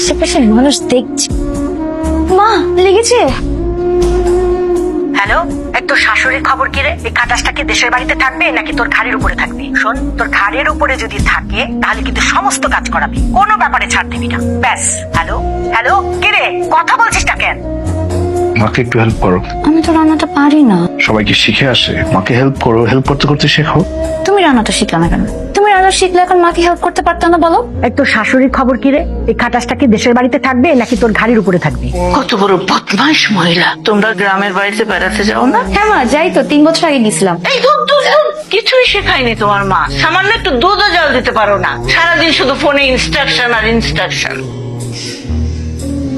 আশেপাশে মানুষ দেখছে। মা লেগেছে? হ্যালো, তোর শাশুড়ির খবর কি রে? এই খাটাসটা কি দেশের বাড়িতে থাকবে নাকি তোর ঘাড়ের উপরে থাকবে? শোন, তোর ঘাড়ের উপরে যদি থাকে তাহলে কিন্তু সমস্ত কাজ করাবি, কোনো ব্যাপারে ছাড় দিবি না। ব্যাস। হ্যালো হ্যালো, কি রে কথা বলছিস না কেন? মাকে একটু হেল্প করো। আমি তো রান্নাটা পারি না। সবাইকে শিখে আসে, মাকে হেল্প করো, হেল্প করতে করতে শেখো। তুমি রান্নাটা শিখলে না কেন? তুমি রান্না শিখলে এখন মাকে হেল্প করতে পারতো না বলো? তোর শাশুড়ির খবর কি রে? এই খাটাসটা কি দেশের বাড়িতে থাকবে নাকি তোর ঘাড়ের উপরে থাকবে? কত বড় বদমাইশ মহিলা। তোমরা গ্রামের বাড়িতে বেড়াতে যাও না? হ্যাঁ মা, যাই তো, 3 বছর আগে গেছিলাম। এই দুধ দুধ দুধ কিছুই শেখায়নি তোমার মা। সামান্য একটু দুধও জল দিতে পারো না। সারাদিন শুধু ফোনে ইনস্ট্রাকশন আর ইনস্ট্রাকশন।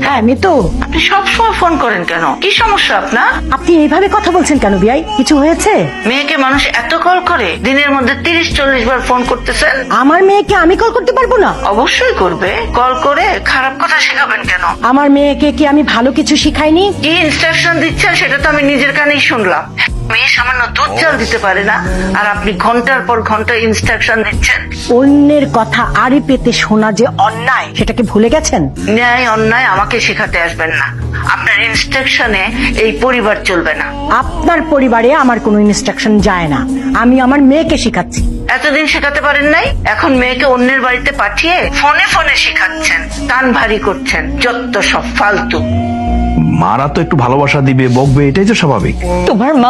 হ্যাঁ মিতু, আপনি সবসময় ফোন করেন কেন? কি সমস্যা আপনার? আপনি এইভাবে কথা বলছেন কেন বিয়াই? কিছু হয়েছে? মেয়েকে মানুষ এত কল করে, দিনের মধ্যে 30-40 বার ফোন করতেছেন। আমার মেয়েকে আমি কল করতে পারবো না? অবশ্যই করবে। কল করে খারাপ কথা শেখাবেন কেন? আমার মেয়েকে কি আমি ভালো কিছু শিখাইনি? কি ইনস্ট্রাকশন দিচ্ছেন সেটা তো আমি নিজের কানেই শুনলাম। মেয়ে সামান্য দুধ জল দিতে পারে না, আর আপনি ঘন্টার পর ঘন্টা ইনস্ট্রাকশন দিচ্ছেন। অন্যের কথা আড়ি পেতে শোনা যে অন্যায়, সেটাকে ভুলে গেছেন? ন্যায় অন্যায় আমাকে শেখাতে আসবেন না। আপনার ইনস্ট্রাকশনে এই পরিবার চলবে না। আপনার পরিবারে আমার কোনো ইনস্ট্রাকশন যায় না। আমি আমার মেয়েকে শেখাচ্ছি। এতদিন শেখাতে পারেন নাই, এখন মেয়েকে অন্যের বাড়িতে পাঠিয়ে ফোনে ফোনে শেখাচ্ছেন, কান ভারী করছেন। যত সব ফালতু। মারা তো একটু ভালোবাসা দিবে, বকবে, এটাই তো স্বাভাবিক। তোমার মা